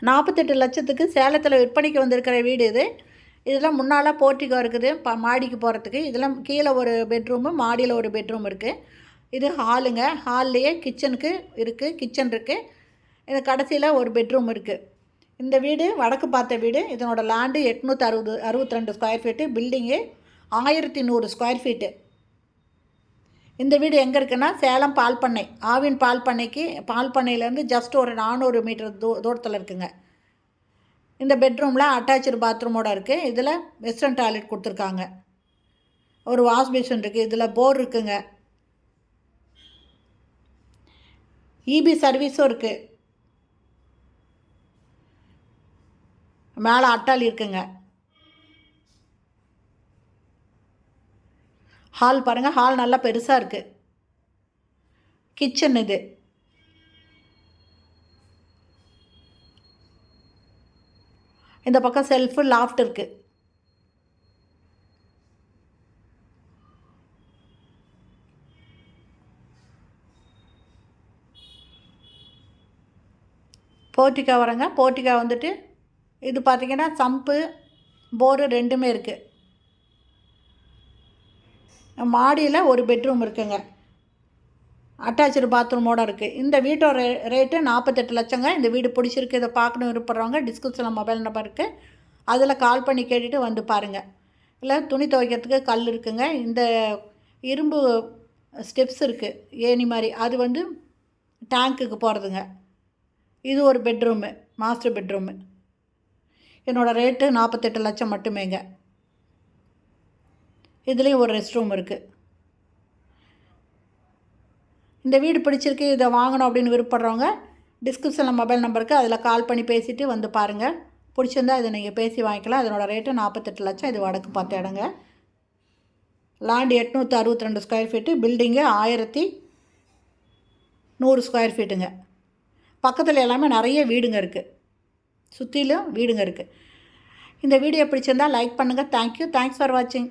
48 லட்சத்துக்கு சேலத்தில் விற்பனைக்கு வந்திருக்கிற வீடு இது. இதெல்லாம் முன்னால் போர்ட்டிகோ இருக்குது மாடிக்கு போகிறதுக்கு. இதெல்லாம் கீழே ஒரு பெட்ரூமு, மாடியில் ஒரு பெட்ரூம் இருக்குது. இது ஹாலுங்க. ஹால்லையே கிச்சனுக்கு இருக்குது, கிச்சன் இருக்குது. இது கடைசியில் ஒரு பெட்ரூம் இருக்குது. இந்த வீடு வடக்கு பார்த்த வீடு. இதனோட land 862 square feet, building 1100 square feet. இந்த வீடு எங்கே இருக்குன்னா சேலம் பால் பண்ணை, ஆவின் பால் பண்ணைக்கு, பால் பண்ணையிலேருந்து ஜஸ்ட் ஒரு 400 மீட்டர் தூரத்தில் இருக்குங்க. இந்த பெட்ரூமில் அட்டாச்சு பாத்ரூமோடு இருக்குது. இதில் வெஸ்டர்ன் டாய்லெட் கொடுத்துருக்காங்க. ஒரு வாஷ் பேஷன் இருக்குது. இதில் போர் இருக்குங்க. இபி சர்வீஸும் இருக்குது. மேலே அட்டாலி இருக்குங்க. ஹால் பாருங்கள், ஹால் நல்லா பெருசாக இருக்குது. கிச்சன் இது. இந்த பக்கம் செல்ஃபு, லாஃப்ட் இருக்குது. போர்ட்டிகோ வரங்க. போர்ட்டிகோ வந்துட்டு இது பார்த்திங்கன்னா சம்பு, போரு ரெண்டுமே இருக்குது. மாடியில் ஒரு பெட்ரூம் இருக்குங்க. அட்டாச்சு பாத்ரூமோடு இருக்குது. இந்த வீட்டோட ரேட்டு 48 லட்சங்க. இந்த வீடு பிடிச்சிருக்கு, இதை பார்க்கணும் விருப்பப்படுறவங்க டிஸ்கிரிப்ஷனில் மொபைல் நம்பர் இருக்குது, அதில் கால் பண்ணி கேட்டுட்டு வந்து பாருங்கள். இல்லை துணி துவைக்கிறதுக்கு கல் இருக்குங்க. இந்த இரும்பு ஸ்டெப்ஸ் இருக்குது, ஏணி மாதிரி, அது வந்து டேங்க்குக்கு போகிறதுங்க. இது ஒரு பெட்ரூமு, மாஸ்டர் பெட்ரூமு. என்னோடய ரேட்டு 48 லட்சம் மட்டுமேங்க. இதுலேயும் ஒரு ரெஸ்ட் ரூம் இருக்குது. இந்த வீடு பிடிச்சிருக்கு, இதை வாங்கணும் அப்படின்னு விருப்பப்படுறவங்க டிஸ்கிரிப்ஷனில் மொபைல் நம்பருக்கு, அதில் கால் பண்ணி பேசிவிட்டு வந்து பாருங்கள். பிடிச்சிருந்தா இதை நீங்கள் பேசி வாங்கிக்கலாம். அதனோட ரேட்டு 48 லட்சம். இது வடக்கு பார்த்த இடங்க. Land 862 square feet, building 1100 square ஃபீட்டுங்க. பக்கத்தில் எல்லாமே நிறைய வீடுங்க இருக்குது, சுற்றிலும் வீடுங்க இருக்குது. இந்த வீடியோ பிடிச்சிருந்தால் லைக் பண்ணுங்கள். தேங்க்யூ. தேங்க்ஸ் ஃபார் வாட்சிங்.